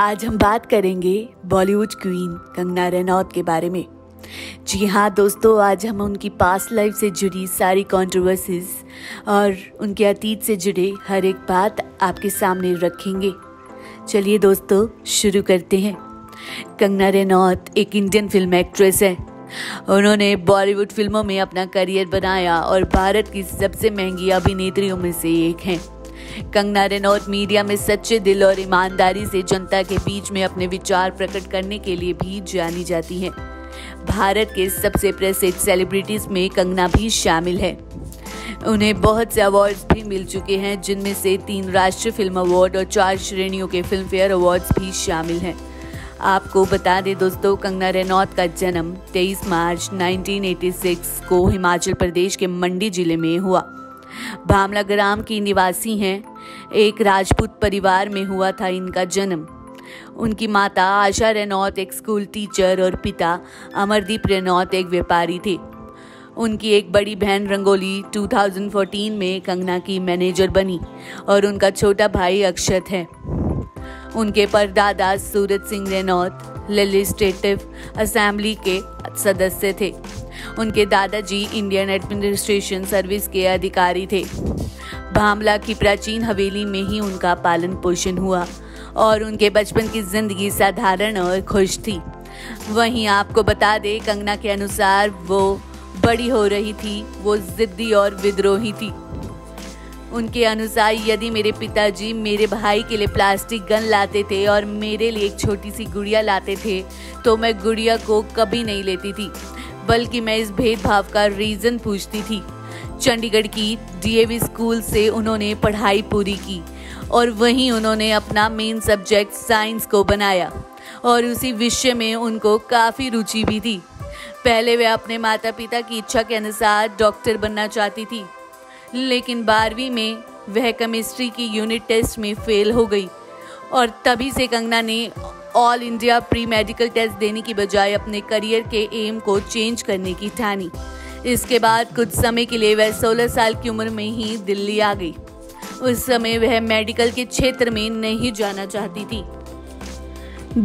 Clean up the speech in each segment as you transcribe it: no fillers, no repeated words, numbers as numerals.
आज हम बात करेंगे बॉलीवुड क्वीन कंगना रनौत के बारे में। जी हाँ दोस्तों, आज हम उनकी पास्ट लाइफ से जुड़ी सारी कंट्रोवर्सीज और उनके अतीत से जुड़े हर एक बात आपके सामने रखेंगे। चलिए दोस्तों शुरू करते हैं। कंगना रनौत एक इंडियन फिल्म एक्ट्रेस है। उन्होंने बॉलीवुड फिल्मों में अपना करियर बनाया और भारत की सबसे महंगी अभिनेत्रियों में से एक हैं। कंगना रनौत मीडिया में सच्चे दिल और ईमानदारी से जनता के बीच में अपने विचार प्रकट करने के लिए भी जानी जाती हैं। भारत के सबसे प्रसिद्ध सेलिब्रिटीज में कंगना भी शामिल है। उन्हें बहुत से अवार्ड्स भी मिल चुके हैं, जिनमें से 3 राष्ट्रीय फिल्म अवार्ड और 4 श्रेणियों के फिल्म फेयर अवार्ड्स भी शामिल हैं। आपको बता दें दोस्तों, कंगना रनौत का जन्म 23 मार्च 1986 को हिमाचल प्रदेश के मंडी जिले में हुआ। भामला ग्राम की निवासी हैं। एक राजपूत परिवार में हुआ था इनका जन्म। उनकी माता आशा रनौत एक स्कूल टीचर और पिता अमरदीप रनौत एक व्यापारी थे। उनकी एक बड़ी बहन रंगोली 2014 में कंगना की मैनेजर बनी और उनका छोटा भाई अक्षत है। उनके परदादा सूरज सिंह रनौत लेजिस्लेटिव असेंबली के सदस्य थे। उनके दादाजी इंडियन एडमिनिस्ट्रेशन सर्विस के अधिकारी थे। भामला की प्राचीन हवेली में ही उनका पालन पोषण हुआ और उनके बचपन की जिंदगी साधारण और खुश थी। वहीं आपको बता दें, कंगना के अनुसार वो बड़ी हो रही थी, वो जिद्दी और विद्रोही थी। उनके अनुसार यदि मेरे पिताजी मेरे भाई के लिए प्लास्टिक गन लाते थे और मेरे लिए एक छोटी सी गुड़िया लाते थे, तो मैं गुड़िया को कभी नहीं लेती थी, बल्कि मैं इस भेदभाव का रीज़न पूछती थी। चंडीगढ़ की डीएवी स्कूल से उन्होंने पढ़ाई पूरी की और वहीं उन्होंने अपना मेन सब्जेक्ट साइंस को बनाया और उसी विषय में उनको काफ़ी रुचि भी थी। पहले वे अपने माता पिता की इच्छा के अनुसार डॉक्टर बनना चाहती थी, लेकिन 12वीं में वह केमिस्ट्री की यूनिट टेस्ट में फेल हो गई और तभी से कंगना ने All India pre medical test देने की बजाय अपने करियर के एम को चेंज करने की ठानी। इसके बाद कुछ समय के लिए वह 16 साल की उम्र में ही दिल्ली आ गई। उस समय वह मेडिकल के क्षेत्र में नहीं जाना चाहती थी।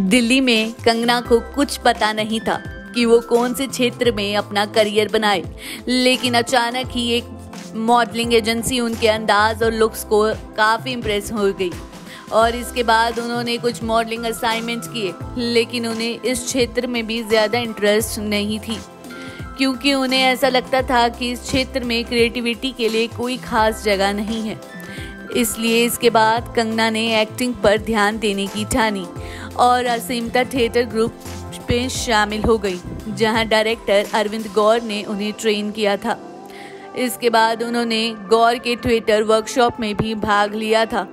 दिल्ली में कंगना को कुछ पता नहीं था कि वो कौन से क्षेत्र में अपना करियर बनाए, लेकिन अचानक ही एक मॉडलिंग एजेंसी उनके अंदाज और लुक्स को काफ़ी इम्प्रेस हो गई और इसके बाद उन्होंने कुछ मॉडलिंग असाइनमेंट्स किए, लेकिन उन्हें इस क्षेत्र में भी ज़्यादा इंटरेस्ट नहीं थी, क्योंकि उन्हें ऐसा लगता था कि इस क्षेत्र में क्रिएटिविटी के लिए कोई खास जगह नहीं है। इसलिए इसके बाद कंगना ने एक्टिंग पर ध्यान देने की ठानी और असीमता थिएटर ग्रुप में शामिल हो गई, जहां डायरेक्टर अरविंद गौर ने उन्हें ट्रेन किया था। इसके बाद उन्होंने गौर के थिएटर वर्कशॉप में भी भाग लिया था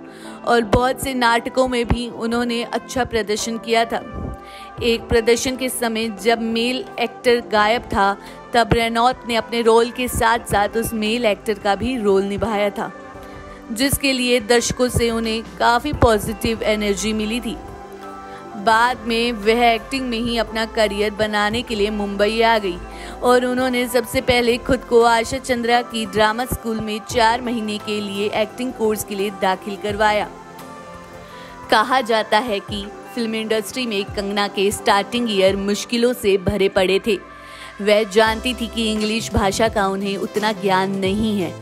और बहुत से नाटकों में भी उन्होंने अच्छा प्रदर्शन किया था। एक प्रदर्शन के समय जब मेल एक्टर गायब था, तब रनौत ने अपने रोल के साथ साथ उस मेल एक्टर का भी रोल निभाया था, जिसके लिए दर्शकों से उन्हें काफ़ी पॉजिटिव एनर्जी मिली थी। बाद में वह एक्टिंग में ही अपना करियर बनाने के लिए मुंबई आ गई और उन्होंने सबसे पहले खुद को आशा चंद्रा की ड्रामा स्कूल में 4 महीने के लिए एक्टिंग कोर्स के लिए दाखिल करवाया। कहा जाता है कि फिल्म इंडस्ट्री में कंगना के स्टार्टिंग ईयर मुश्किलों से भरे पड़े थे। वह जानती थी कि इंग्लिश भाषा का उन्हें उतना ज्ञान नहीं है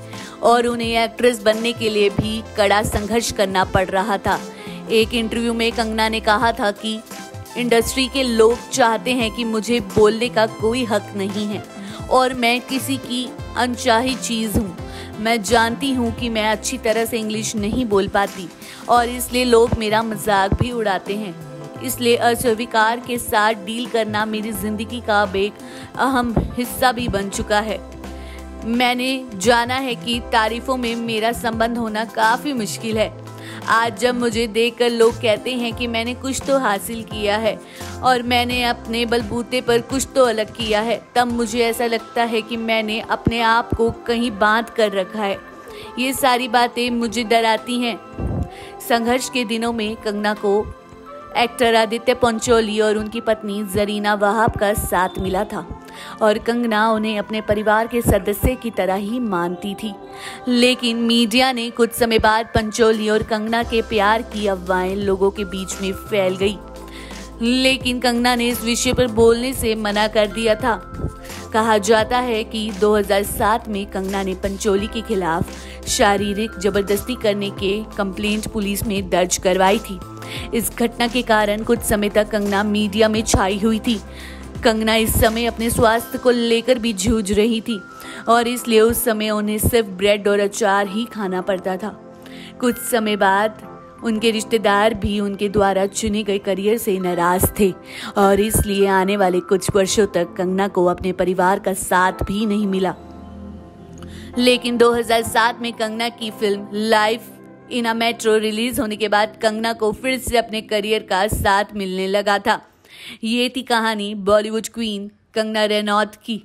और उन्हें एक्ट्रेस बनने के लिए भी कड़ा संघर्ष करना पड़ रहा था। एक इंटरव्यू में कंगना ने कहा था कि इंडस्ट्री के लोग चाहते हैं कि मुझे बोलने का कोई हक नहीं है और मैं किसी की अनचाही चीज़ हूँ। मैं जानती हूँ कि मैं अच्छी तरह से इंग्लिश नहीं बोल पाती और इसलिए लोग मेरा मजाक भी उड़ाते हैं। इसलिए अस्वीकार के साथ डील करना मेरी ज़िंदगी का अब एक अहम हिस्सा भी बन चुका है। मैंने जाना है कि तारीफ़ों में मेरा संबंध होना काफ़ी मुश्किल है। आज जब मुझे देखकर लोग कहते हैं कि मैंने कुछ तो हासिल किया है और मैंने अपने बलबूते पर कुछ तो अलग किया है, तब मुझे ऐसा लगता है कि मैंने अपने आप को कहीं बांध कर रखा है। ये सारी बातें मुझे डराती हैं। संघर्ष के दिनों में कंगना को एक्टर आदित्य पंचोली और उनकी पत्नी जरीना वहाब का साथ मिला था। और कंगना उन्हें अपने परिवार के सदस्य की तरह ही मानती थी। लेकिन मीडिया ने कुछ समय बाद पंचोली और कंगना के प्यार की अफवाहें लोगों के बीच में फैल गई, लेकिन कंगना ने इस विषय पर बोलने से मना कर दिया था। कहा जाता है कि 2007 में कंगना ने पंचोली के खिलाफ शारीरिक जबरदस्ती करने के कंप्लेंट पुलिस में दर्ज करवाई थी। इस घटना के कारण कुछ समय तक कंगना मीडिया में छाई हुई थी। कंगना इस समय अपने स्वास्थ्य को लेकर भी जूझ रही थी और इसलिए उस समय उन्हें सिर्फ ब्रेड और अचार ही खाना पड़ता था। कुछ समय बाद उनके रिश्तेदार भी उनके द्वारा चुने गए करियर से नाराज थे और इसलिए आने वाले कुछ वर्षों तक कंगना को अपने परिवार का साथ भी नहीं मिला। लेकिन 2007 में कंगना की film life in a metro release होने के बाद कंगना को फिर से अपने करियर का साथ मिलने लगा था। ये थी कहानी बॉलीवुड क्वीन कंगना रनौत की।